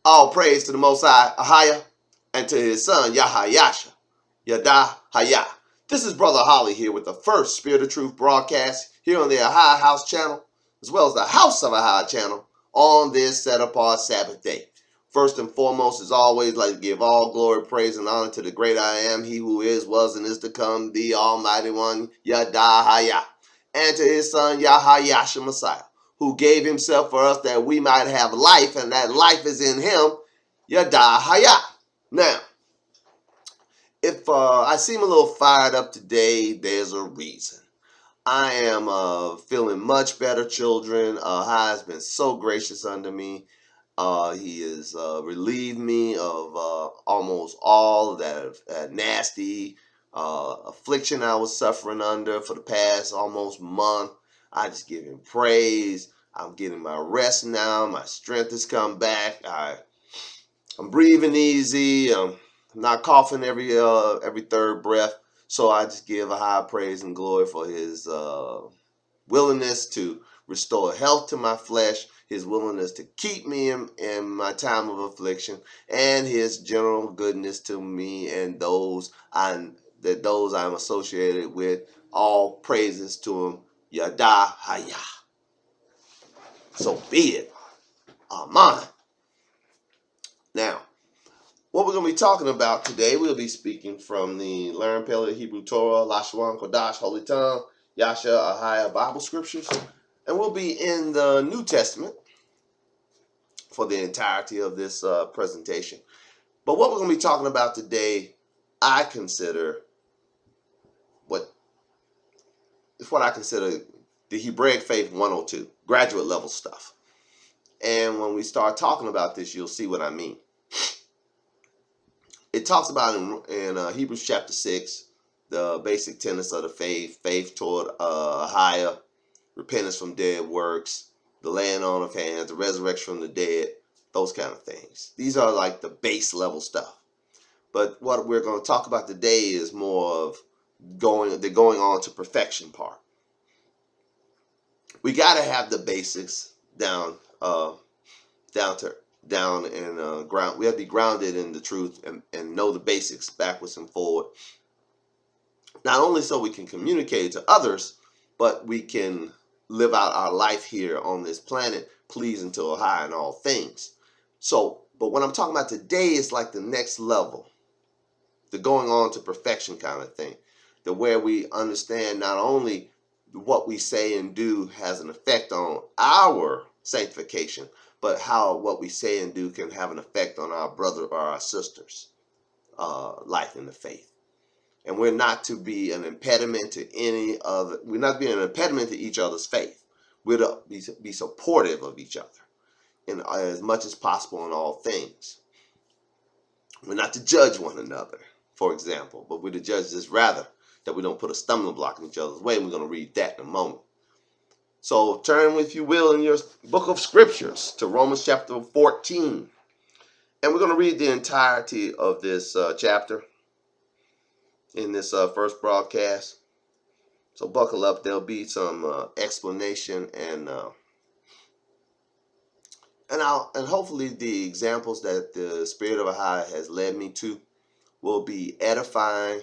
All praise to the Most High, Ahaya, and to his son, Yahayasha, Yada Haya. This is Brother Holly here with the first Spirit of Truth broadcast here on the Ahai House channel, as well as the House of Ahai channel on this set-apart Sabbath day. First and foremost, as always, like to give all glory, praise, and honor to the great I am, he who is, was, and is to come, the Almighty One, Yada Haya, and to his son, Yahayasha Messiah, who gave himself for us that we might have life, and that life is in him, Yada Haya. Now, if I seem a little fired up today, there's a reason. I am feeling much better, children. Has been so gracious unto me. He has relieved me of almost all that nasty affliction I was suffering under for the past almost month. I just give him praise. I'm getting my rest now. My strength has come back. I'm breathing easy. I'm not coughing every third breath. So I just give a high praise and glory for his willingness to restore health to my flesh, his willingness to keep me in my time of affliction, and his general goodness to me and those I'm associated with. All praises to him. Yada Haya. So be it. Amen. Now, what we're going to be talking about today, we'll be speaking from the Learn Paleo Hebrew Torah, Lashawan Kodash, Holy Tongue, Yasha Ahaya Bible Scriptures, and we'll be in the New Testament for the entirety of this presentation. But what we're going to be talking about today, I consider what I consider the Hebraic Faith 102, graduate level stuff. And when we start talking about this, you'll see what I mean. It talks about in Hebrews chapter 6, the basic tenets of the faith toward higher, repentance from dead works, the laying on of hands, the resurrection from the dead, those kind of things. These are like the base level stuff. But what we're going to talk about today is more of going on to perfection part. We got to have the basics down and ground. We have to be grounded in the truth and know the basics backwards and forward. Not only so we can communicate to others, but we can live out our life here on this planet, pleasing to Ahai in all things. So, but what I'm talking about today is like the next level, the going on to perfection kind of thing, the where we understand not only what we say and do has an effect on our sanctification, but how what we say and do can have an effect on our brother or our sister's life in the faith. And we're not to be an impediment to we're not to be an impediment to each other's faith. We're to be supportive of each other in as much as possible in all things. We're not to judge one another, for example, but we're to judge this rather that we don't put a stumbling block in each other's way. And we're going to read that in a moment. So turn, if you will, in your book of scriptures to Romans chapter 14. And we're going to read the entirety of this chapter in this first broadcast. So buckle up. There'll be some explanation and hopefully the examples that the Spirit of Ahai has led me to will be edifying.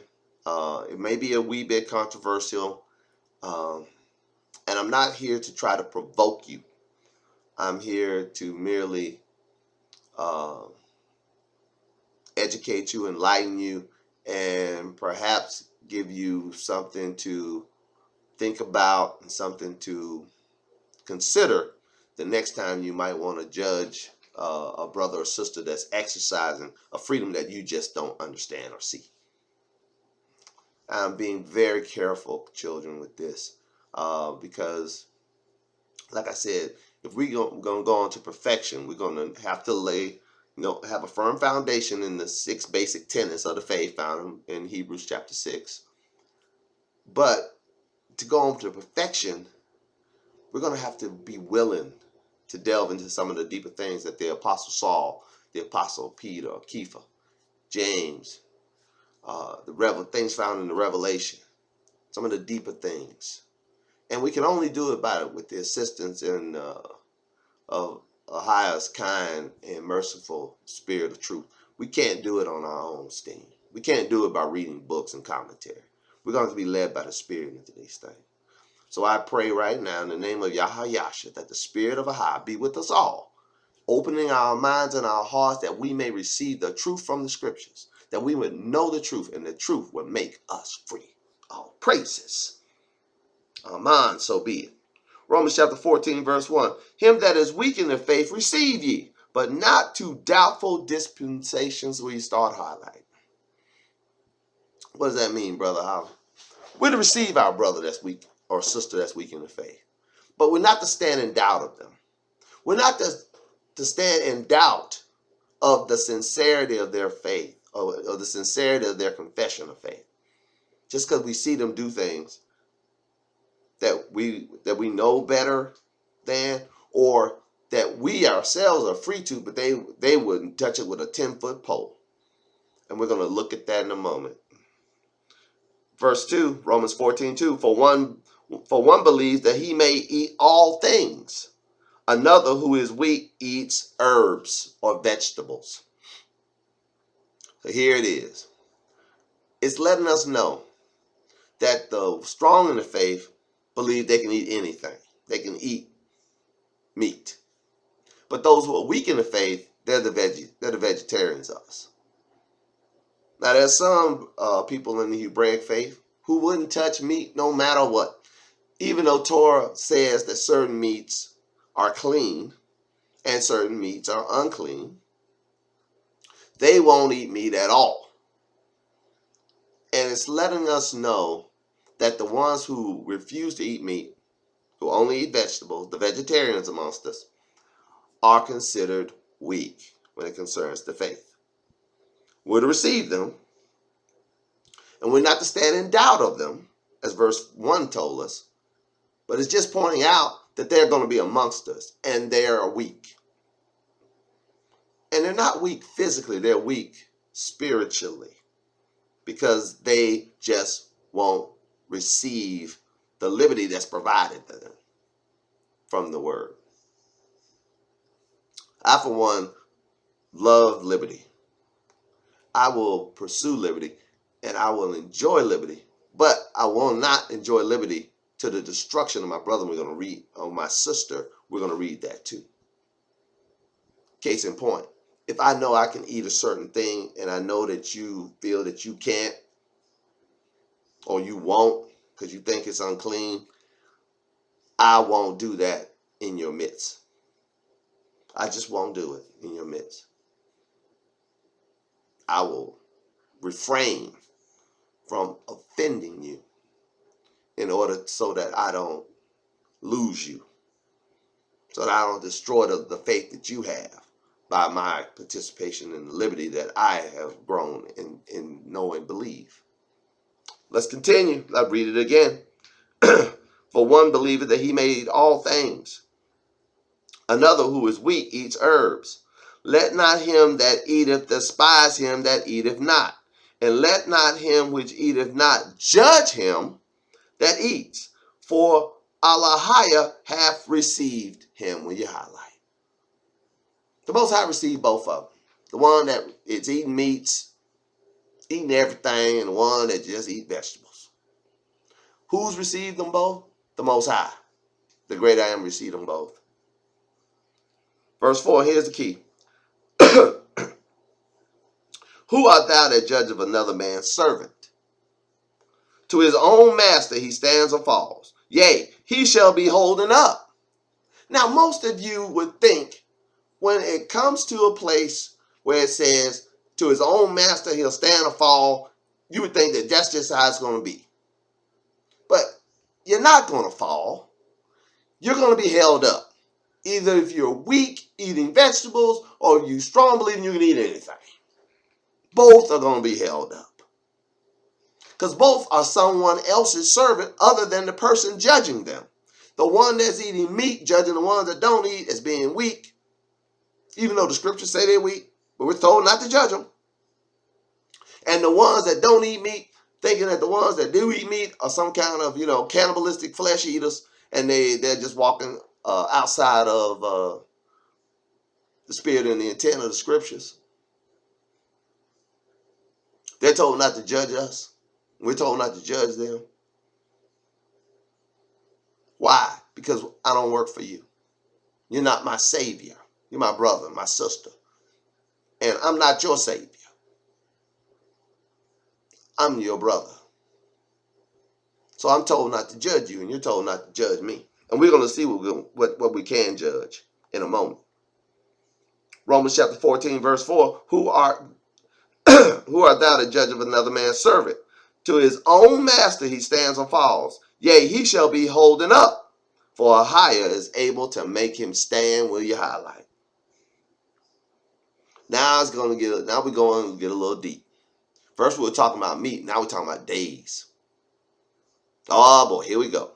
It may be a wee bit controversial. And I'm not here to try to provoke you. I'm here to merely educate you, enlighten you, and perhaps give you something to think about and something to consider the next time you might want to judge a brother or sister that's exercising a freedom that you just don't understand or see. I'm being very careful, children, with this because, like I said, if we're going to go on to perfection, we're going to have to have a firm foundation in the 6 basic tenets of the faith found in Hebrews chapter 6. But to go on to perfection, we're going to have to be willing to delve into some of the deeper things that the Apostle Saul, the Apostle Peter, Kepha, James, things found in the Revelation, some of the deeper things. And we can only do it with the assistance of Ahiah's kind and merciful spirit of truth. We can't do it on our own steam. We can't do it by reading books and commentary. We're going to be led by the Spirit into these things. So I pray right now in the name of Yahayasha that the Spirit of Ahai be with us all, opening our minds and our hearts that we may receive the truth from the Scriptures, that we would know the truth and the truth would make us free. All praises. Amen, so be it. Romans chapter 14, verse 1. Him that is weak in the faith receive ye, but not to doubtful dispensations. We start highlighting. What does that mean, Brother Holly? We're to receive our brother that's weak or sister that's weak in the faith. But we're not to stand in doubt of them. We're not to stand in doubt of the sincerity of their faith or the sincerity of their confession of faith. Just because we see them do things that we know better than, or that we ourselves are free to, but they wouldn't touch it with a 10-foot pole. And we're going to look at that in a moment. Verse 2, Romans 14:2, for one believes that he may eat all things. Another who is weak eats herbs or vegetables. So here it is. It's letting us know that the strong in the faith believe they can eat anything. They can eat meat. But those who are weak in the faith, they're the vegetarians of us. Now there's some people in the Hebraic faith who wouldn't touch meat no matter what. Even though Torah says that certain meats are clean and certain meats are unclean, they won't eat meat at all. And it's letting us know that the ones who refuse to eat meat, who only eat vegetables, the vegetarians amongst us, are considered weak when it concerns the faith. We're to receive them, and we're not to stand in doubt of them, as verse 1 told us, but it's just pointing out that they're going to be amongst us, and they are weak. And they're not weak physically, they're weak spiritually, because they just won't receive the liberty that's provided to them from the word. I, for one, love liberty. I will pursue liberty and I will enjoy liberty, but I will not enjoy liberty to the destruction of my brother. We're going to read, or my sister, we're going to read that too. Case in point, if I know I can eat a certain thing and I know that you feel that you can't or you won't because you think it's unclean, I won't do that in your midst. I just won't do it in your midst. I will refrain from offending you in order so that I don't lose you, so that I don't destroy the faith that you have by my participation in the liberty that I have grown in know and believe. Let's continue. I'll read it again. For one believeth that he may eat all things. Another who is weak eats herbs. Let not him that eateth despise him that eateth not. And let not him which eateth not judge him that eats. For Allahia hath received him. When you highlight, the Most High received both of them. The one that is eating meats, eating everything, and the one that just eat vegetables. Who's received them both? The Most High. The great I Am received them both. Verse 4, here's the key. Who art thou that judgeth another man's servant? To his own master he stands or falls. Yea, he shall be holding up. Now, most of you would think when it comes to a place where it says, to his own master he'll stand or fall, you would think that that's just how it's going to be. But you're not going to fall. You're going to be held up. Either if you're weak eating vegetables or you strong believing you can eat anything. Both are going to be held up. Because both are someone else's servant other than the person judging them. The one that's eating meat judging the ones that don't eat as being weak, even though the scriptures say they're weak, but we're told not to judge them. And the ones that don't eat meat thinking that the ones that do eat meat are some kind of, cannibalistic flesh eaters, and they're just walking outside of the spirit and the intent of the scriptures. They're told not to judge us. We're told not to judge them. Why? Because I don't work for you. You're not my savior. You're my brother, my sister. And I'm not your savior. I'm your brother. So I'm told not to judge you, and you're told not to judge me. And we're going to see what we can judge in a moment. Romans chapter 14, verse 4, who art thou the judge of another man's servant? To his own master he stands or falls. Yea, he shall be holden up, for a higher is able to make him stand. Will you highlight? Now we're going to get a little deep. First we were talking about meat. Now we're talking about days. Oh boy, here we go.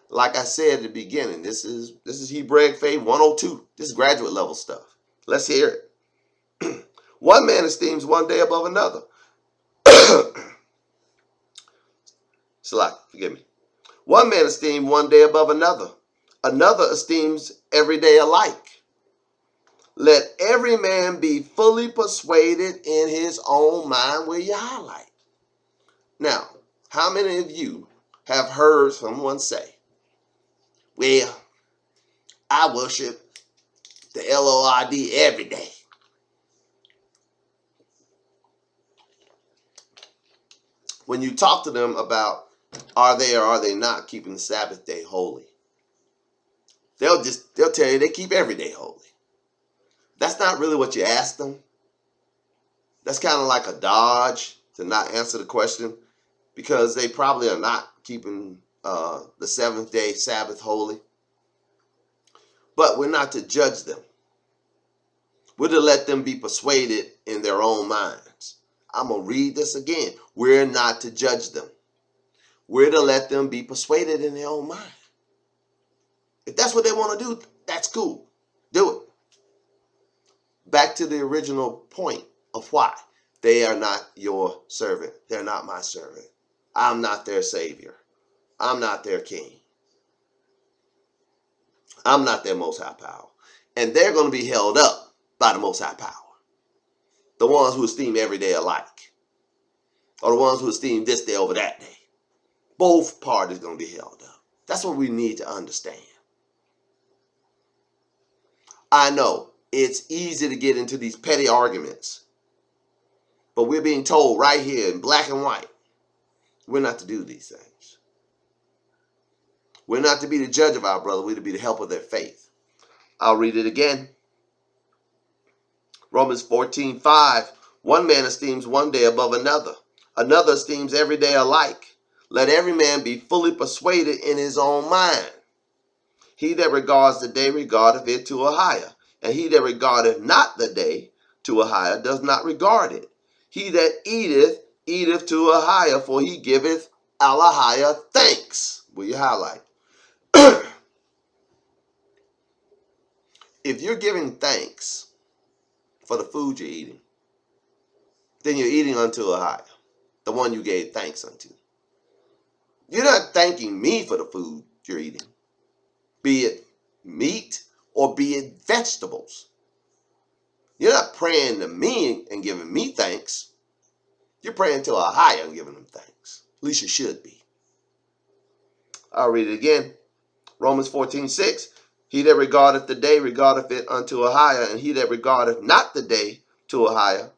Like I said at the beginning, this is Hebraic Faith 102. This is graduate level stuff. Let's hear it. One man esteems one day above another. Salak, forgive me. One man esteems one day above another. Another esteems every day alike. Let every man be fully persuaded in his own mind. Will you highlight? Now, how many of you have heard someone say, well, I worship the Lord every day. When you talk to them about are they or are they not keeping the Sabbath day holy, they'll tell you they keep every day holy. That's not really what you ask them. That's kind of like a dodge to not answer the question, because they probably are not keeping the seventh day Sabbath holy. But we're not to judge them. We're to let them be persuaded in their own minds. I'm going to read this again. We're not to judge them. We're to let them be persuaded in their own mind. If that's what they want to do, that's cool. Do it. Back to the original point of why. They are not your servant. They're not my servant. I'm not their savior. I'm not their king. I'm not their most high power. And they're going to be held up by the most high power. The ones who esteem every day alike. Or the ones who esteem this day over that day. Both parties are going to be held up. That's what we need to understand. I know it's easy to get into these petty arguments, but we're being told right here in black and white, we're not to do these things. We're not to be the judge of our brother. We're to be the help of their faith. I'll read it again. Romans 14:5. One man esteems one day above another. Another esteems every day alike. Let every man be fully persuaded in his own mind. He that regards the day regardeth it to a higher, and he that regardeth not the day to a higher does not regard it. He that eateth, eateth to a higher, for he giveth Allah higher thanks. Will you highlight? If you're giving thanks for the food you're eating, then you're eating unto a higher, the one you gave thanks unto. You're not thanking me for the food you're eating, be it meat or be it vegetables. You're not praying to me and giving me thanks. You're praying to a higher and giving them thanks. At least you should be. I'll read it again. Romans 14:6. He that regardeth the day regardeth it unto a higher, and he that regardeth not the day to a higher,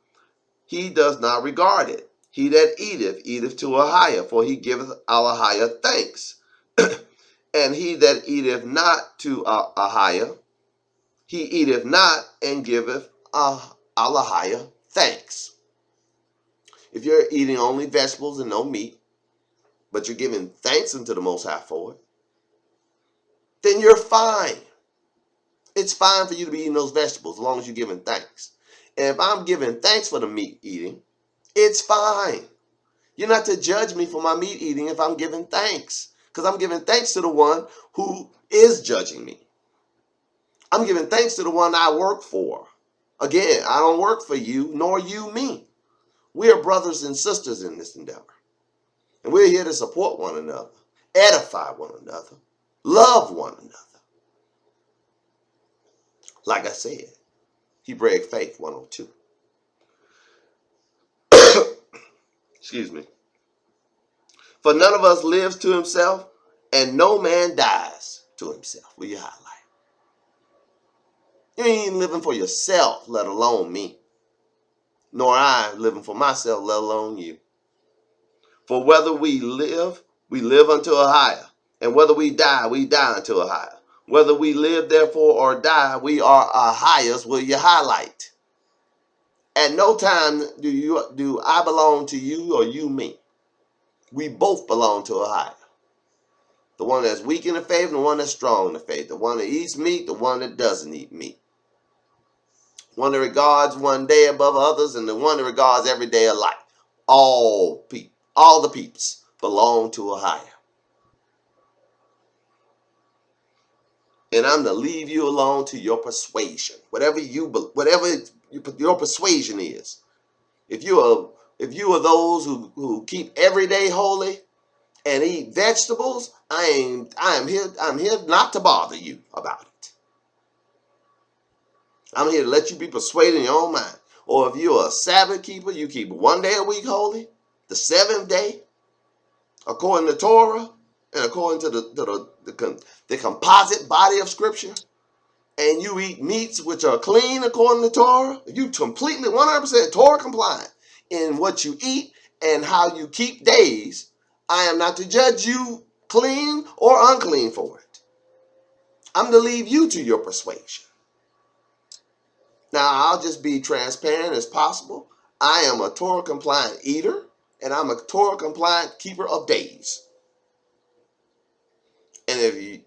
he does not regard it. He that eateth, eateth to a higher, for he giveth Allah higher thanks. And he that eateth not to a higher, he eateth not and giveth Allah higher thanks. If you're eating only vegetables and no meat, but you're giving thanks unto the Most High for it, then you're fine. It's fine for you to be eating those vegetables as long as you're giving thanks. And if I'm giving thanks for the meat eating, it's fine. You're not to judge me for my meat eating if I'm giving thanks, because I'm giving thanks to the one who is judging me. I'm giving thanks to the one I work for. Again, I don't work for you, nor you me. We are brothers and sisters in this endeavor. And we're here to support one another, edify one another, love one another. Like I said, Hebraic Faith 102. Excuse me. For none of us lives to himself, and no man dies to himself. Will you highlight? You ain't even living for yourself, let alone me. Nor I living for myself, let alone you. For whether we live unto a higher. And whether we die unto a higher. Whether we live, therefore, or die, we are a highest. Will you highlight? At no time do I belong to you or you me. We both belong to a higher. The one that's weak in the faith and the one that's strong in the faith. The one that eats meat, the one that doesn't eat meat. One that regards one day above others and the one that regards every day alike. All the peeps belong to a higher. And I'm to leave you alone to your persuasion. Whatever your persuasion is. If you are those who keep every day holy and eat vegetables, I'm here not to bother you about it. I'm here to let you be persuaded in your own mind. Or if you're a Sabbath keeper, you keep one day a week holy, the seventh day, according to Torah and according to the composite body of Scripture, and you eat meats which are clean according to Torah, you completely 100% Torah compliant in what you eat and how you keep days, I am not to judge you clean or unclean for it. I'm to leave you to your persuasion. Now, I'll just be transparent as possible. I am a Torah compliant eater, and I'm a Torah compliant keeper of days. And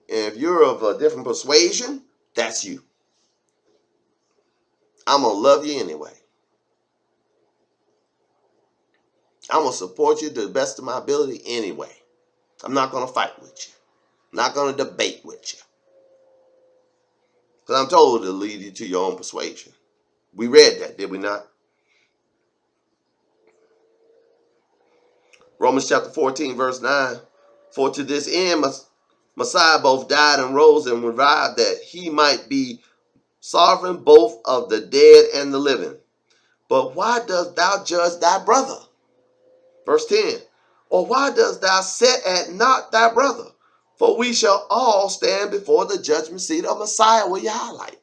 if you're of a different persuasion, that's you. I'm going to love you anyway. I'm going to support you to the best of my ability anyway. I'm not going to fight with you. I'm not going to debate with you. Because I'm told to lead you to your own persuasion. We read that, did we not? Romans chapter 14, verse 9. For to this end Messiah both died and rose and revived, that he might be sovereign both of the dead and the living. But why dost thou judge thy brother? Verse 10. Or why dost thou set at naught thy brother? For we shall all stand before the judgment seat of Messiah. Will you highlight?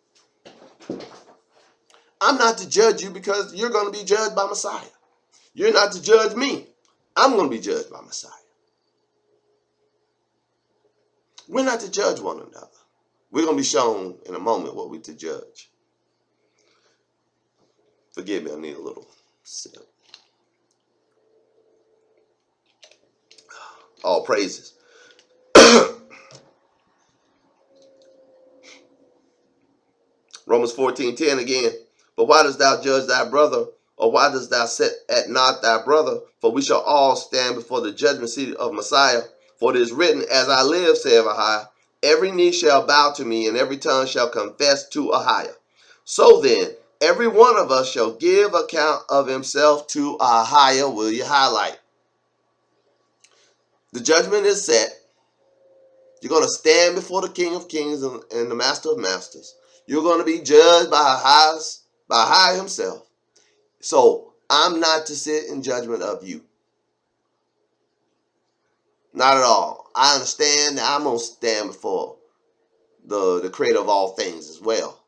I'm not to judge you because you're going to be judged by Messiah. You're not to judge me. I'm going to be judged by Messiah. We're not to judge one another. We're going to be shown in a moment what we're to judge. Forgive me, I need a little sip. All praises. Romans 14:10 again. But why dost thou judge thy brother? Or why dost thou set at naught thy brother? For we shall all stand before the judgment seat of Messiah. For it is written, As I live, saith Ahai, every knee shall bow to me, and every tongue shall confess to Ahai. So then, every one of us shall give account of himself to Ahai. Will you highlight? The judgment is set. You're going to stand before the King of Kings and the Master of Masters. You're going to be judged by Ahai himself. So I'm not to sit in judgment of you. Not at all. I understand that I'm going to stand before the creator of all things as well.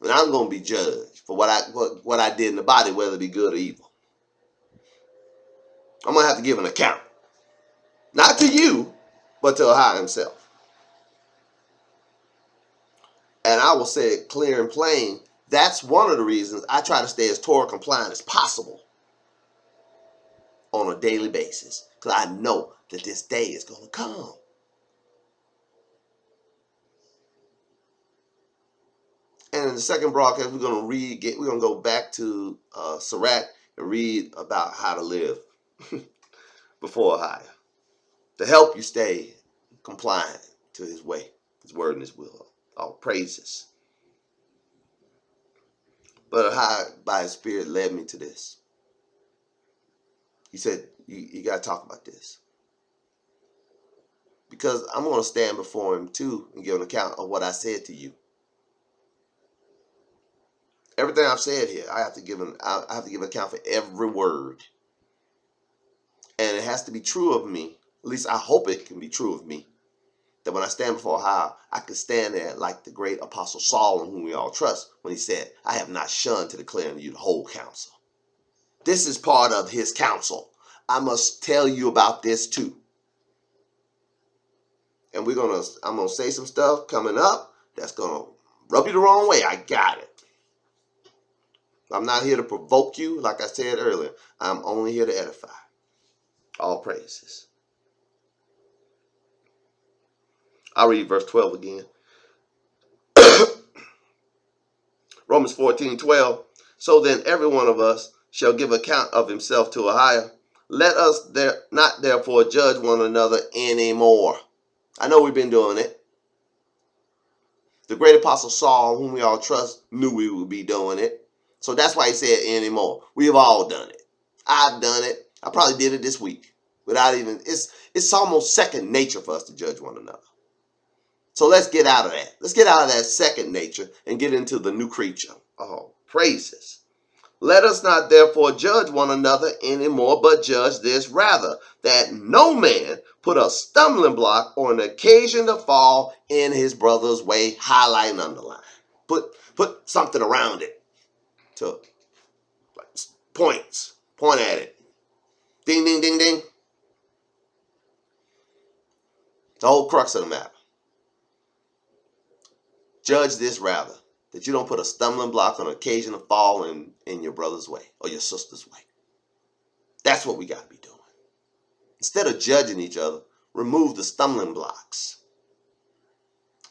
And I'm going to be judged for what I did in the body, whether it be good or evil. I'm going to have to give an account. Not to you, but to Ahai himself. And I will say it clear and plain. That's one of the reasons I try to stay as Torah compliant as possible on a daily basis. Because I know that this day is going to come. And in the second broadcast, we're going to go back to Sirach and read about how to live before Ahai, to help you stay compliant to his way, his word, and his will. All praises. But Ahai, by his spirit, led me to this. He said, you got to talk about this. Because I'm going to stand before him too and give an account of what I said to you. Everything I've said here, I have to give account for every word. And it has to be true of me. At least I hope it can be true of me. That when I stand before Ohio, I can stand there like the great Apostle Shalum, whom we all trust, when he said, I have not shunned to declare unto you the whole counsel. This is part of his counsel. I must tell you about this too. And I'm gonna say some stuff coming up that's gonna rub you the wrong way. I got it. I'm not here to provoke you, like I said earlier. I'm only here to edify. All praises. I'll read verse 12 again. Romans 14:12. So then every one of us shall give account of himself to Ahiah. Let us not therefore judge one another anymore. I know we've been doing it. The great apostle Saul, whom we all trust, knew we would be doing it. So that's why he said anymore. We have all done it. I've done it. I probably did it this week. Without even, it's almost second nature for us to judge one another. So let's get out of that. Let's get out of that second nature and get into the new creature. Oh, praises. Let us not therefore judge one another anymore, but judge this rather, that no man put a stumbling block or an occasion to fall in his brother's way. Highlight and underline. Put something around it to points. Point at it. Ding, ding, ding, ding. The whole crux of the matter. Judge this rather, that you don't put a stumbling block on occasion to fall in your brother's way or your sister's way. That's what we got to be doing. Instead of judging each other, remove the stumbling blocks.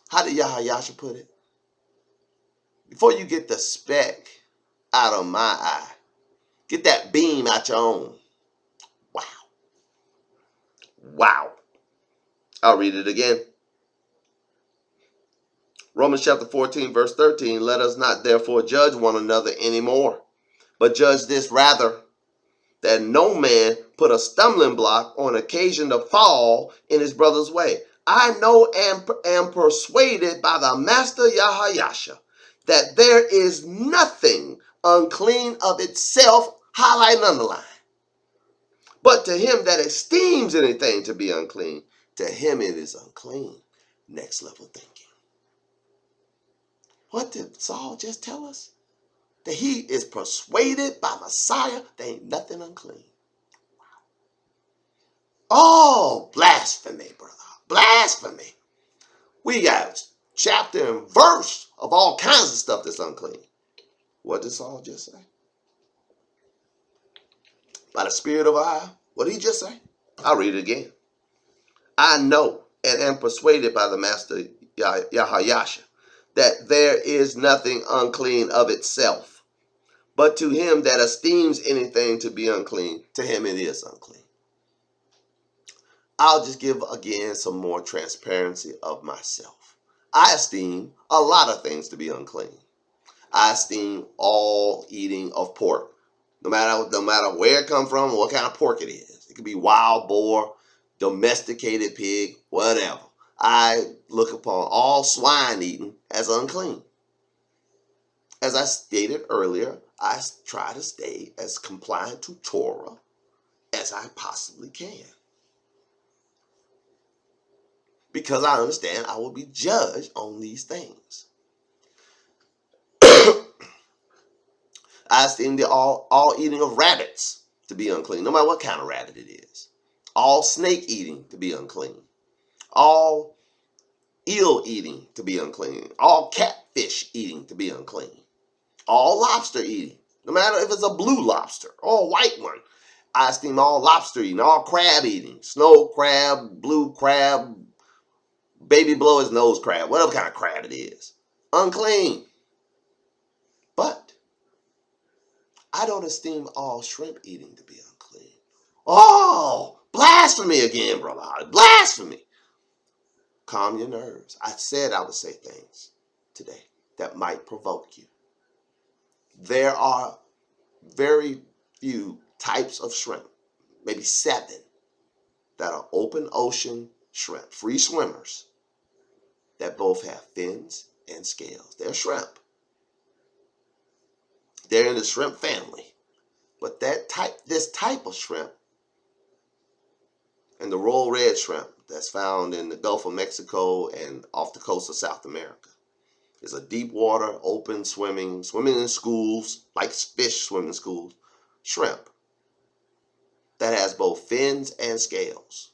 How did Yahayasha put it? Before you get the speck out of my eye, get that beam out your own. Wow. Wow. I'll read it again. Romans chapter 14, verse 13. Let us not therefore judge one another anymore, but judge this rather, that no man put a stumbling block on occasion to fall in his brother's way. I know and am persuaded by the Master Yahayasha that there is nothing unclean of itself, highlight and underline. But to him that esteems anything to be unclean, to him it is unclean. Next level thinking. What did Saul just tell us? That he is persuaded by Messiah there ain't nothing unclean. Oh, blasphemy, brother. Blasphemy. We got chapter and verse of all kinds of stuff that's unclean. What did Saul just say? By the spirit of Ahia. What did he just say? I'll read it again. I know and am persuaded by the Master Yahayasha that there is nothing unclean of itself. But to him that esteems anything to be unclean, to him it is unclean. I'll just give again some more transparency of myself. I esteem a lot of things to be unclean. I esteem all eating of pork, no matter where it comes from or what kind of pork it is. It could be wild boar, domesticated pig, whatever. I look upon all swine eating as unclean. As I stated earlier, I try to stay as compliant to Torah as I possibly can. Because I understand I will be judged on these things. I esteem all eating of rabbits to be unclean, no matter what kind of rabbit it is. All snake eating to be unclean. All eel eating to be unclean. All catfish eating to be unclean. All lobster eating, no matter if it's a blue lobster or a white one. I esteem all lobster eating, all crab eating, snow crab, blue crab, baby blow his nose crab, whatever kind of crab it is. Unclean. But I don't esteem all shrimp eating to be unclean. Oh, blasphemy again, brother. Blasphemy. Calm your nerves. I said I would say things today that might provoke you. There are very few types of shrimp, maybe 7, that are open ocean shrimp, free swimmers, that both have fins and scales. They're shrimp. They're in the shrimp family. But this type of shrimp, and the royal red shrimp that's found in the Gulf of Mexico and off the coast of South America, is a deep water, open swimming in schools, like fish swim in schools, shrimp that has both fins and scales.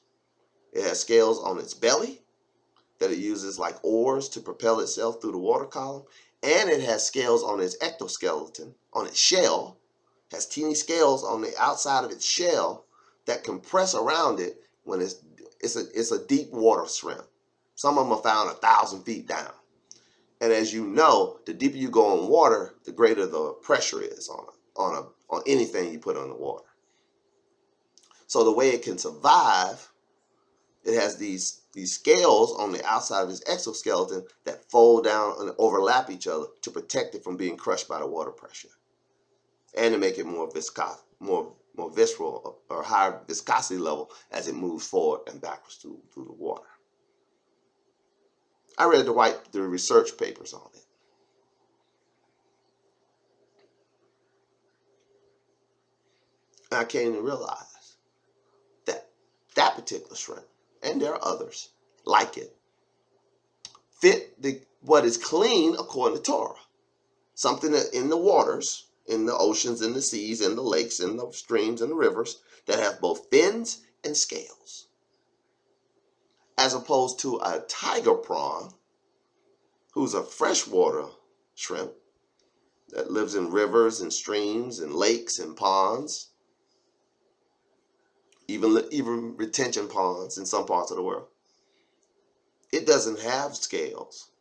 It has scales on its belly that it uses like oars to propel itself through the water column, and it has scales on its ectoskeleton, on its shell. It has teeny scales on the outside of its shell that compress around it when it's a deep water shrimp. Some of them are found 1,000 feet down. And as you know, the deeper you go in water, the greater the pressure is on anything you put on the water. So the way it can survive, it has these scales on the outside of its exoskeleton that fold down and overlap each other to protect it from being crushed by the water pressure, and to make it more visceral or higher viscosity level as it moves forward and backwards through the water. I read the research papers on it. And I came to realize that particular shrimp, and there are others like it, fit what is clean according to Torah. Something that in the waters, in the oceans, in the seas, in the lakes, in the streams, and the rivers that have both fins and scales. As opposed to a tiger prawn, who's a freshwater shrimp that lives in rivers and streams and lakes and ponds, even retention ponds in some parts of the world. It doesn't have scales.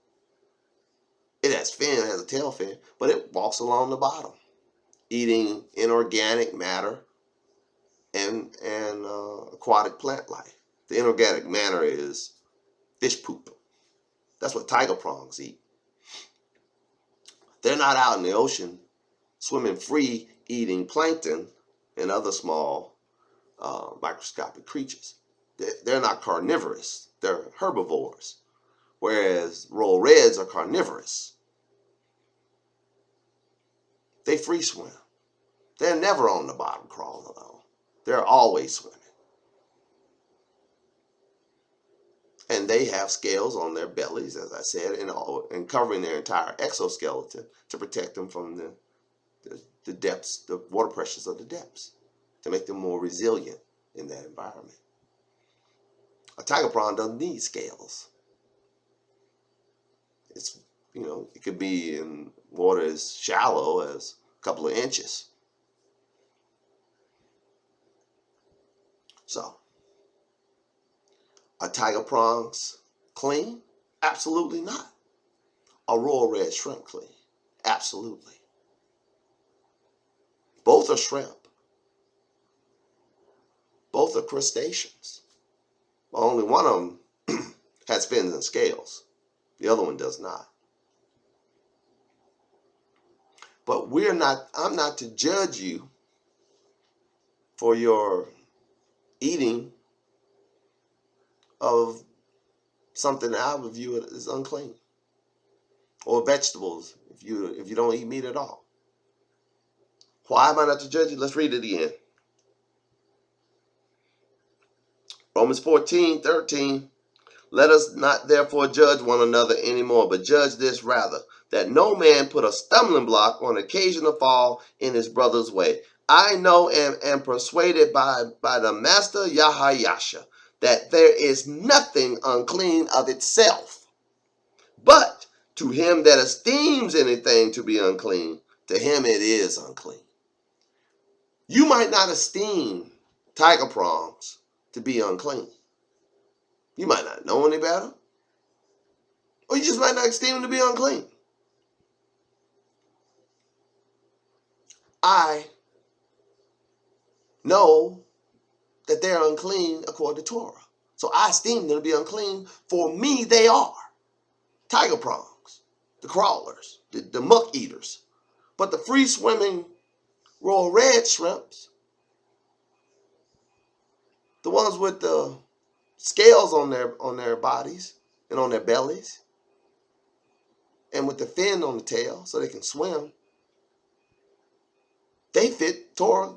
It has fin, it has a tail fin, but it walks along the bottom, eating inorganic matter and aquatic plant life. The inorganic matter is fish poop. That's what tiger prawns eat. They're not out in the ocean swimming free, eating plankton and other small microscopic creatures. They're not carnivorous. They're herbivores, whereas royal reds are carnivorous. They free swim. They're never on the bottom crawling alone. They're always swimming. And they have scales on their bellies, as I said, and covering their entire exoskeleton to protect them from the depths, the water pressures of the depths, to make them more resilient in that environment. A tiger prawn doesn't need scales. It could be in water as shallow as a couple of inches. So, are tiger prawns clean? Absolutely not. Are royal red shrimp clean? Absolutely. Both are shrimp. Both are crustaceans. But only one of them has fins and scales. The other one does not. But I'm not to judge you for your eating of something that I would view it as unclean. Or vegetables, if you don't eat meat at all. Why am I not to judge you? Let's read it again. Romans 14:13. Let us not therefore judge one another anymore, but judge this rather, that no man put a stumbling block on occasion to fall in his brother's way. I know and am persuaded by the Master Yahayasha that there is nothing unclean of itself. But to him that esteems anything to be unclean, to him it is unclean. You might not esteem tiger prawns to be unclean. You might not know any better. Or you just might not esteem them to be unclean. I know that they're unclean according to Torah. So I esteem them to be unclean. For me, they are. Tiger prawns, the crawlers, the muck eaters. But the free swimming royal red shrimps, the ones with the scales on their bodies and on their bellies, and with the fin on the tail so they can swim, they fit Torah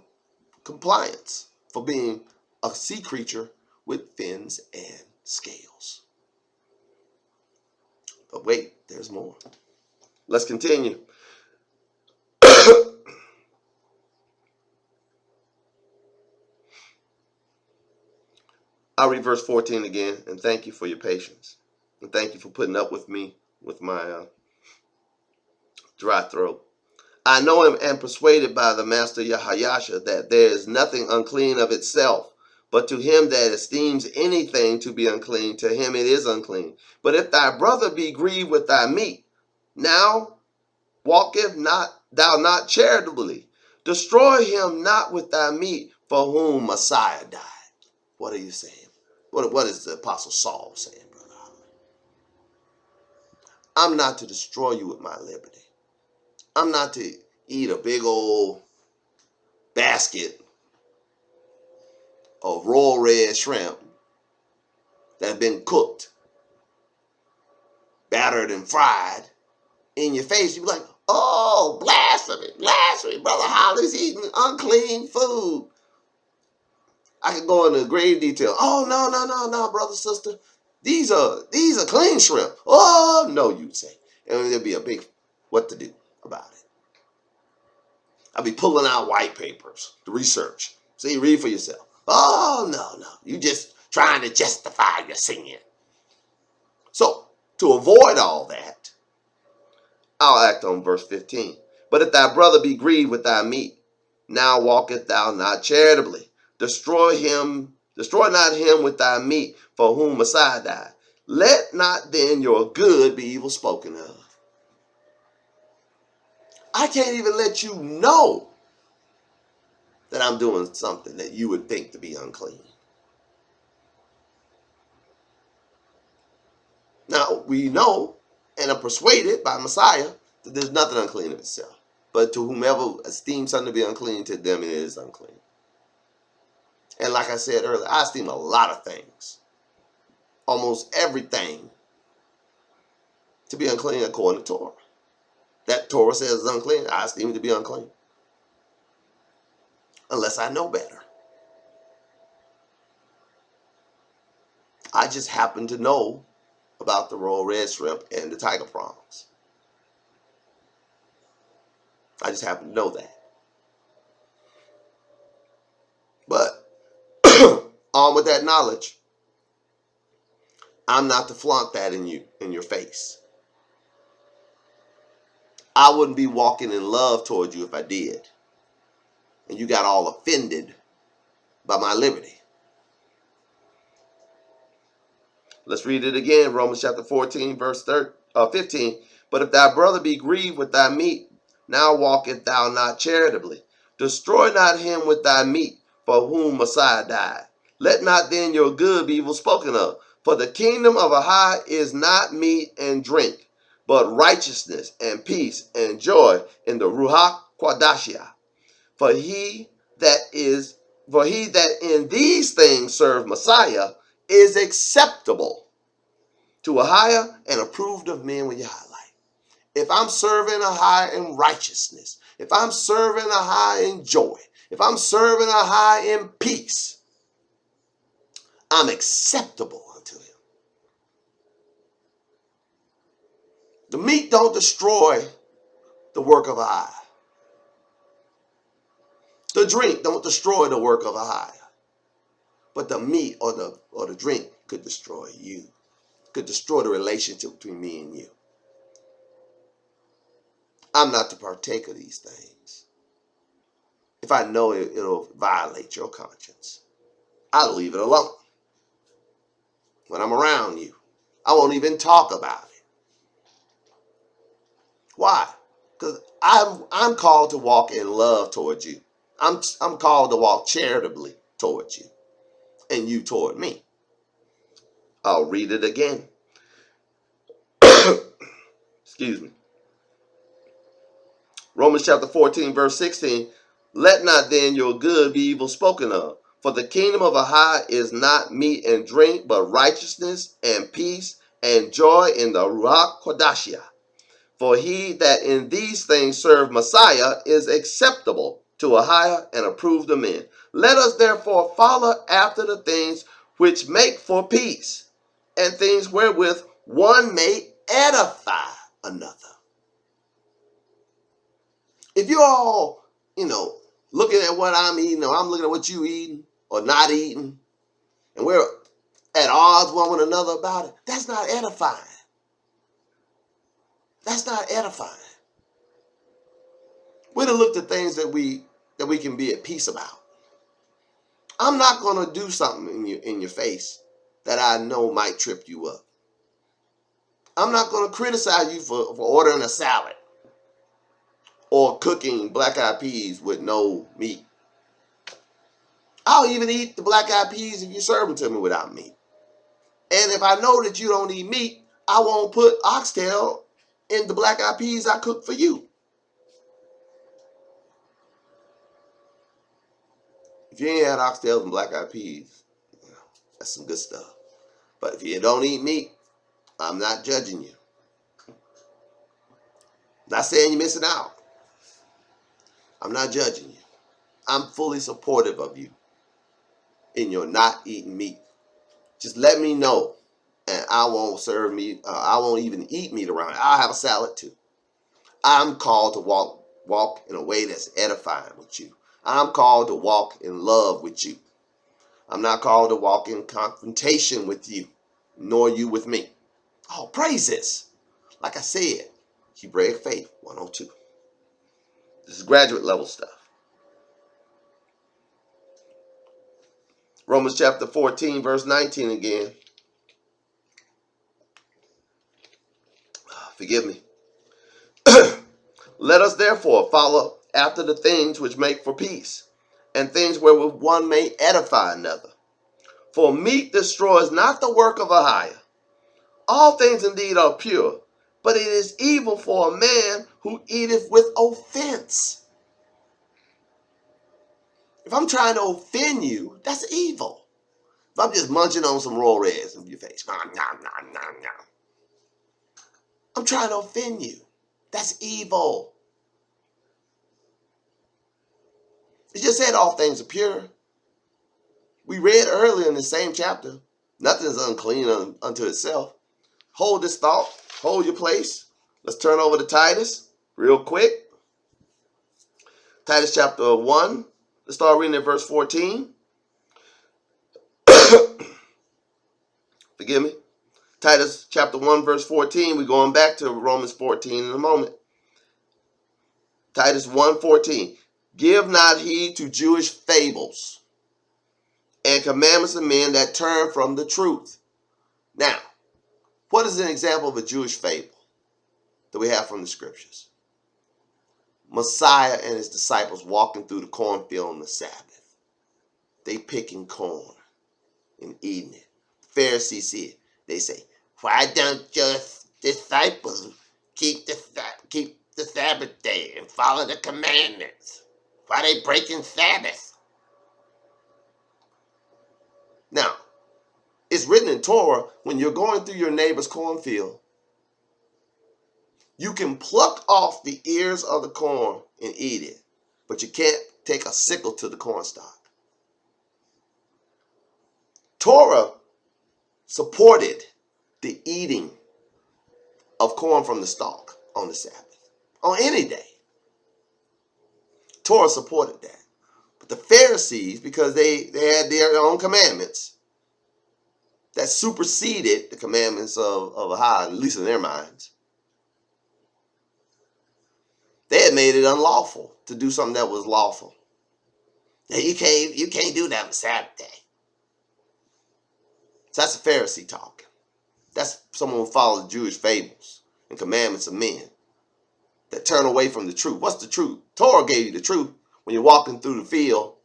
compliance for being a sea creature with fins and scales. But wait, there's more. Let's continue. I'll read verse 14 again, and thank you for your patience. And thank you for putting up with me with my dry throat. I know and am persuaded by the Master Yahayasha that there is nothing unclean of itself, but to him that esteems anything to be unclean, to him it is unclean. But if thy brother be grieved with thy meat, now walketh thou not charitably. Destroy him not with thy meat, for whom Messiah died. What are you saying? What is the Apostle Saul saying, brother? I'm not to destroy you with my liberty. I'm not to eat a big old basket of raw red shrimp that have been cooked, battered, and fried in your face. You be like, oh, blasphemy, blasphemy. Brother Holly's eating unclean food. I could go into grave detail. Oh, no, brother, sister. These are clean shrimp. Oh, no, you'd say. And there'd be a big what to do about it. I'll be pulling out white papers to research. See, read for yourself. Oh, no. You just trying to justify your sin. So, to avoid all that, I'll act on verse 15. But if thy brother be grieved with thy meat, now walketh thou not charitably. Destroy not him with thy meat, for whom Messiah died. Let not then your good be evil spoken of. I can't even let you know that I'm doing something that you would think to be unclean. Now, we know and are persuaded by Messiah that there's nothing unclean of itself. But to whomever esteems something to be unclean, to them it is unclean. And like I said earlier, I esteem a lot of things, almost everything, to be unclean according to Torah. That Torah says it's unclean, I esteem it to be unclean. Unless I know better. I just happen to know about the royal red shrimp and the tiger prawns. I just happen to know that. But armed with that knowledge, I'm not to flaunt that in your face. I wouldn't be walking in love toward you if I did. And you got all offended by my liberty. Let's read it again. Romans chapter 14, verse 15. But if thy brother be grieved with thy meat, now walketh thou not charitably. Destroy not him with thy meat, for whom Messiah died. Let not then your good be evil spoken of. For the kingdom of Ahai is not meat and drink, but righteousness and peace and joy in the Ruach Qadashia. For he that in these things serve Messiah is acceptable to Ahai and approved of men when you highlight. If I'm serving Ahai in righteousness, if I'm serving Ahai in joy, if I'm serving Ahai in peace, I'm acceptable unto him. The meat don't destroy the work of Ahai. The drink don't destroy the work of Ahai. But the meat or the drink could destroy you. Could destroy the relationship between me and you. I'm not to partake of these things. If I know it'll violate your conscience, I'll leave it alone. When I'm around you, I won't even talk about it. Why? Because I'm called to walk in love towards you. I'm called to walk charitably towards you, and you toward me. I'll read it again. Excuse me. Romans chapter 14, verse 16. Let not then your good be evil spoken of. For the kingdom of Ahai is not meat and drink, but righteousness and peace and joy in the Ruach Qadashia. For he that in these things serve Messiah is acceptable to Ahiah and approve the men. Let us therefore follow after the things which make for peace, and things wherewith one may edify another. If you're all, looking at what I'm eating, or I'm looking at what you eating or not eating, and we're at odds one with another about it, that's not edifying. That's not edifying. We're to look at things that we can be at peace about. I'm not going to do something in your face that I know might trip you up. I'm not going to criticize you for ordering a salad or cooking black-eyed peas with no meat. I'll even eat the black-eyed peas if you serve them to me without meat. And if I know that you don't eat meat, I won't put oxtail in the black-eyed peas I cook for you. If you ain't had oxtails and black-eyed peas, that's some good stuff. But if you don't eat meat, I'm not judging you. Not saying you're missing out. I'm not judging you. I'm fully supportive of you in your not eating meat. Just let me know, and I won't serve meat. I won't even eat meat around it. I'll have a salad too. I'm called to walk in a way that's edifying with you. I'm called to walk in love with you. I'm not called to walk in confrontation with you, nor you with me. Oh, praises. Like I said, Hebraic Faith 102. This is graduate level stuff. Romans chapter 14, verse 19 again. Forgive me. Let us therefore follow after the things which make for peace, and things wherewith one may edify another. For meat destroys not the work of Ahiah. All things indeed are pure, but it is evil for a man who eateth with offense. If I'm trying to offend you, that's evil. If I'm just munching on some raw reds in your face, I'm trying to offend you. That's evil. It just said all things are pure. We read earlier in the same chapter, nothing is unclean unto itself. Hold this thought. Hold your place. Let's turn over to Titus real quick. Titus chapter 1. Let's start reading at verse 14. Forgive me. Titus chapter 1, verse 14. We're going back to Romans 14 in a moment. Titus 1:14. Give not heed to Jewish fables and commandments of men that turn from the truth. Now, what is an example of a Jewish fable that we have from the scriptures? Messiah and his disciples walking through the cornfield on the Sabbath. They picking corn and eating it. Pharisees see it. They say, why don't your disciples keep the Sabbath day and follow the commandments? Why are they breaking Sabbath? Now, it's written in Torah, when you're going through your neighbor's cornfield, you can pluck off the ears of the corn and eat it, but you can't take a sickle to the cornstalk. Torah supported the eating of corn from the stalk on the Sabbath, on any day. Torah supported that. But the Pharisees, because they had their own commandments that superseded the commandments of Ahiah, at least in their minds, they had made it unlawful to do something that was lawful. Now you can't do that on Sabbath day. So that's a Pharisee talking. That's someone who follows Jewish fables and commandments of men that turn away from the truth. What's the truth? Torah gave you the truth when you're walking through the field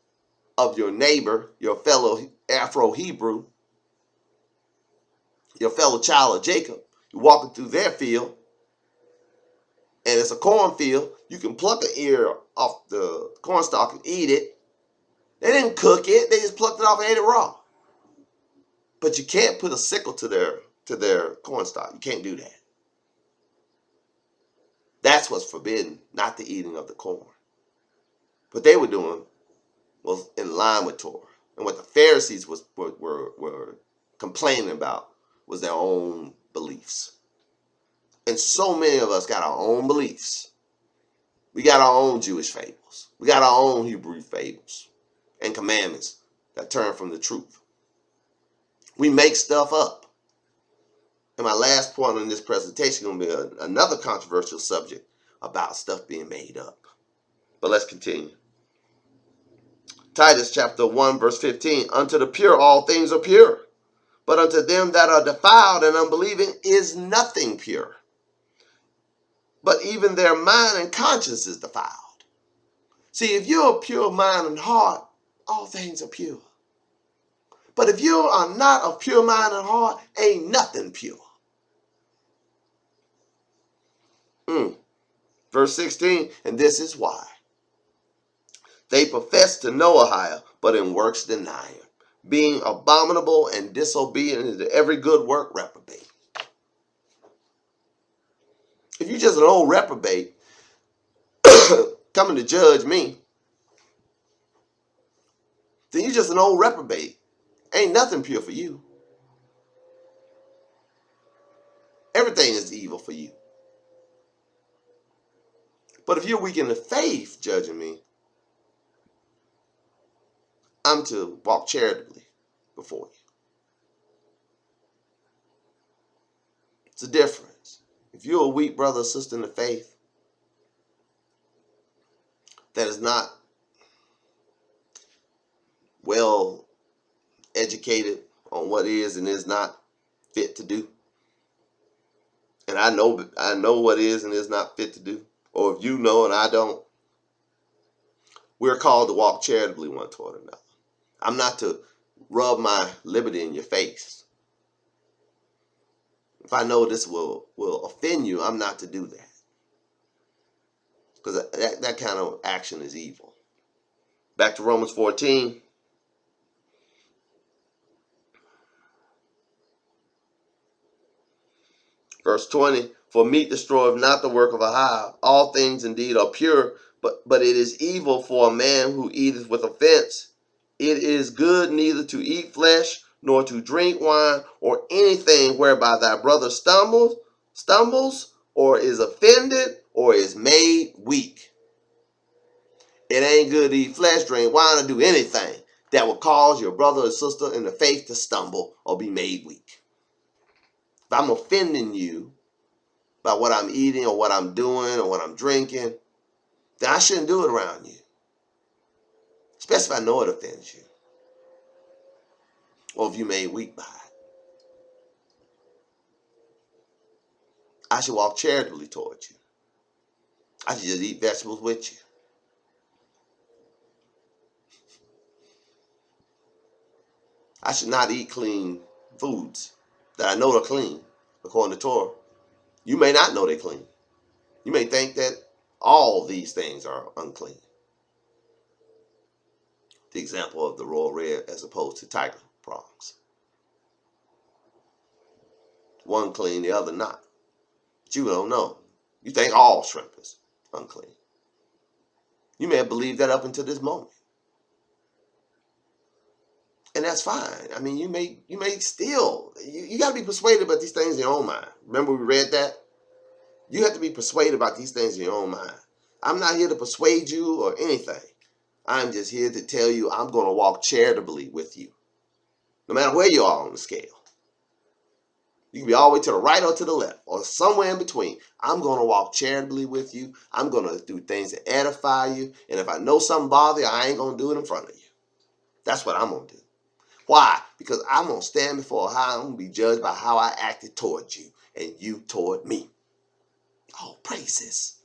of your neighbor, your fellow Afro-Hebrew, your fellow child of Jacob. You're walking through their field, and it's a cornfield. You can pluck an ear off the cornstalk and eat it. They didn't cook it. They just plucked it off and ate it raw. But you can't put a sickle to their cornstalk. You can't do that. That's what's forbidden, not the eating of the corn. What they were doing was in line with Torah. And what the Pharisees were complaining about was their own beliefs. And so many of us got our own beliefs. We got our own Jewish fables. We got our own Hebrew fables and commandments that turn from the truth. We make stuff up. And my last point in this presentation is going to be another controversial subject about stuff being made up. But let's continue. Titus chapter 1 verse 15. Unto the pure all things are pure, but unto them that are defiled and unbelieving is nothing pure. But even their mind and conscience is defiled. See, if you're a pure mind and heart, all things are pure. But if you are not of pure mind and heart, ain't nothing pure. Verse 16, and this is why. They profess to know Ahiah, but in works deny him, being abominable and disobedient to every good work reprobate. If you're just an old reprobate coming to judge me, then you're just an old reprobate. Ain't nothing pure for you. Everything is evil for you. But if you're weak in the faith judging me, I'm to walk charitably before you. It's a difference. If you're a weak brother or sister in the faith that is not well educated on what is and is not fit to do, and I know what is and is not fit to do, or if you know and I don't, we're called to walk charitably one toward another. I'm not to rub my liberty in your face. If I know this will offend you, I'm not to do that. Because that kind of action is evil. Back to Romans 14. Verse 20. For meat destroyeth not the work of Ahiah. All things indeed are pure, but it is evil for a man who eateth with offense. It is good neither to eat flesh, nor to drink wine, or anything whereby thy brother stumbles, or is offended, or is made weak. It ain't good to eat flesh, drink wine, or do anything that will cause your brother or sister in the faith to stumble or be made weak. If I'm offending you by what I'm eating or what I'm doing or what I'm drinking, then I shouldn't do it around you. Especially if I know it offends you. Or if you're made weak by it. I should walk charitably towards you. I should just eat vegetables with you. I should not eat clean foods that I know are clean, according to Torah. You may not know they're clean. You may think that all these things are unclean. The example of the royal red as opposed to tiger prawns. One clean, the other not. But you don't know. You think all shrimp is unclean. You may have believed that up until this moment. And that's fine. I mean, you may still, you got to be persuaded about these things in your own mind. Remember we read that? You have to be persuaded about these things in your own mind. I'm not here to persuade you or anything. I'm just here to tell you I'm going to walk charitably with you. No matter where you are on the scale. You can be all the way to the right or to the left or somewhere in between. I'm going to walk charitably with you. I'm going to do things that edify you. And if I know something bothers you, I ain't going to do it in front of you. That's what I'm going to do. Why? Because I'm going to stand before how I'm going to be judged by how I acted towards you and you toward me. Oh, praises.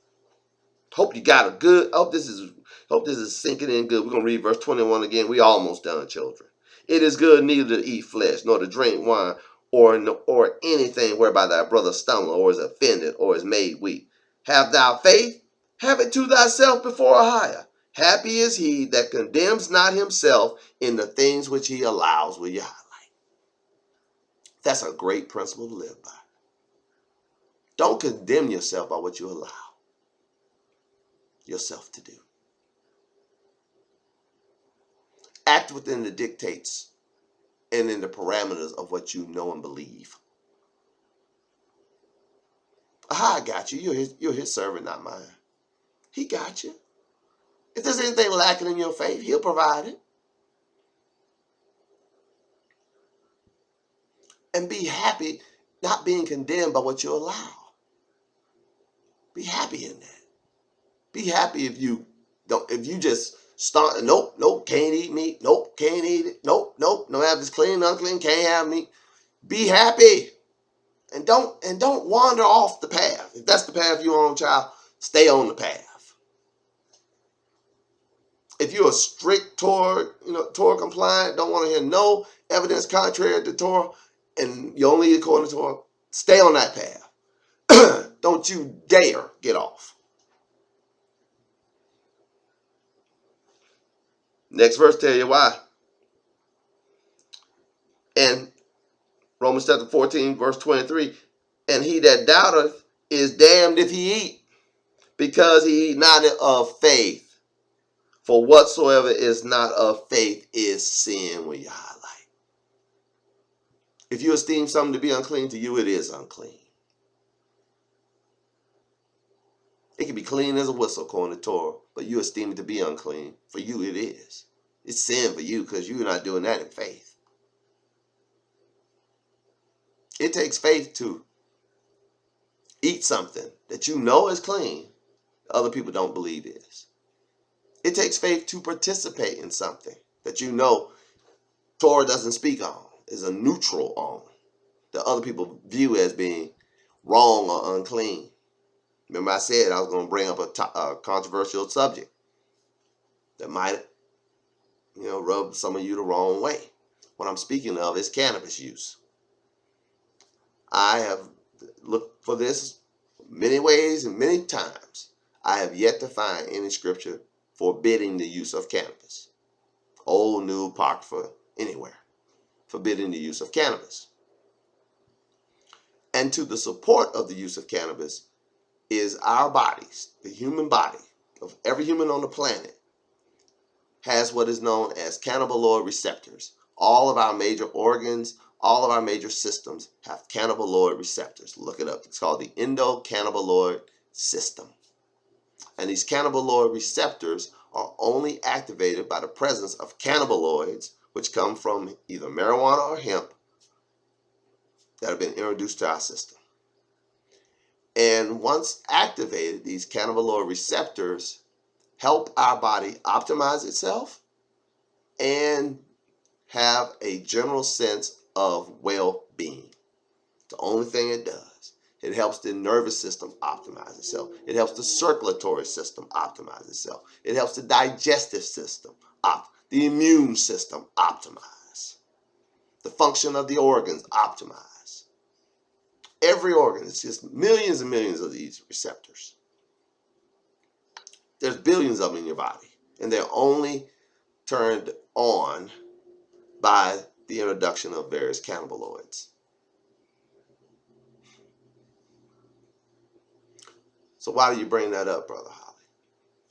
Hope you got a good, hope this is sinking in good. We're going to read verse 21 again. We almost done, children. It is good neither to eat flesh, nor to drink wine, or anything whereby thy brother stumble, or is offended, or is made weak. Have thou faith? Have it to thyself before Ahiah. Happy is he that condemns not himself in the things which he allows. Will you highlight? That's a great principle to live by. Don't condemn yourself by what you allow yourself to do. Act within the dictates and in the parameters of what you know and believe. I got you. You're his servant, not mine. He got you. If there's anything lacking in your faith, he'll provide it. And be happy not being condemned by what you allow. Be happy in that. Be happy if you just start, nope, can't eat meat, nope, can't eat it, nope, no have this clean, unclean, can't have meat. Be happy. And don't wander off the path. If that's the path you're on, child, stay on the path. If you're a strict Torah compliant, don't want to hear no evidence contrary to Torah, and you only according to Torah, stay on that path. Don't you dare get off. Next verse tell you why. And Romans chapter 14, verse 23, and he that doubteth is damned if he eat, because he eat not of faith. For whatsoever is not of faith is sin, when you highlight. If you esteem something to be unclean, to you it is unclean. It can be clean as a whistle, according to Torah, but you esteem it to be unclean. For you it is. It's sin for you because you're not doing that in faith. It takes faith to eat something that you know is clean, other people don't believe is. It takes faith to participate in something that you know Torah doesn't speak on, is a neutral on, that other people view as being wrong or unclean. Remember I said I was going to bring up a controversial subject that might, rub some of you the wrong way. What I'm speaking of is cannabis use. I have looked for this many ways and many times. I have yet to find any scripture forbidding the use of cannabis. Old, new, apocrypha, anywhere. Forbidding the use of cannabis. And to the support of the use of cannabis is our bodies. The human body of every human on the planet has what is known as cannabinoid receptors. All of our major organs, all of our major systems have cannabinoid receptors. Look it up. It's called the endocannabinoid system. And these cannabinoid receptors are only activated by the presence of cannabinoids, which come from either marijuana or hemp, that have been introduced to our system. And once activated, these cannabinoid receptors help our body optimize itself and have a general sense of well-being. The only thing it does. It helps the nervous system optimize itself. It helps the circulatory system optimize itself. It helps the digestive system, the immune system optimize. The function of the organs optimize. Every organ, it's just millions and millions of these receptors. There's billions of them in your body, and they're only turned on by the introduction of various cannabinoids. So why do you bring that up, Brother Holly?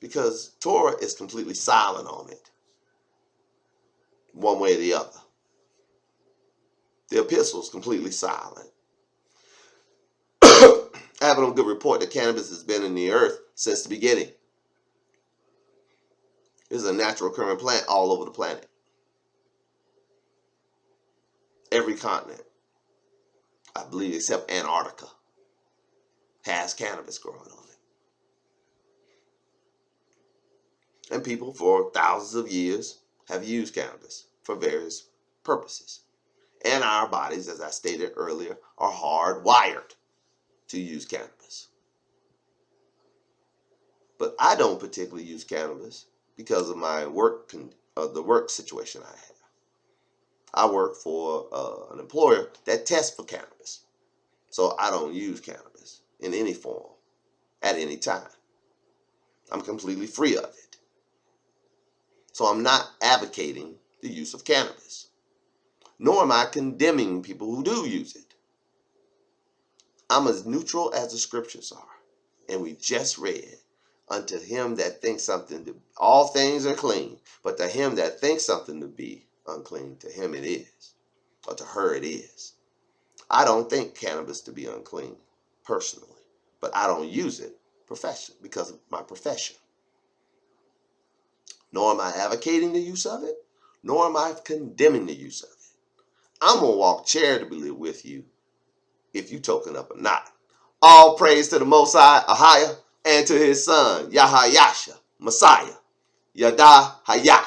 Because Torah is completely silent on it, one way or the other. The epistle is completely silent. I have it on good report that cannabis has been in the earth since the beginning. It's a natural occurring plant all over the planet. Every continent, I believe, except Antarctica, has cannabis growing on it. And people for thousands of years have used cannabis for various purposes. And our bodies, as I stated earlier, are hardwired to use cannabis. But I don't particularly use cannabis because of my the work situation I have. I work for an employer that tests for cannabis. So I don't use cannabis in any form at any time. I'm completely free of it. So I'm not advocating the use of cannabis, nor am I condemning people who do use it. I'm as neutral as the scriptures are. And we just read unto him that thinks something to all things are clean, but to him that thinks something to be unclean, to him it is, or to her it is. I don't think cannabis to be unclean personally, but I don't use it because of my profession. Nor am I advocating the use of it, nor am I condemning the use of it. I'm going to walk charitably with you if you token up or not. All praise to the Most High, Ahiah, and to his son, Yahayasha, Messiah, Yada Hayah.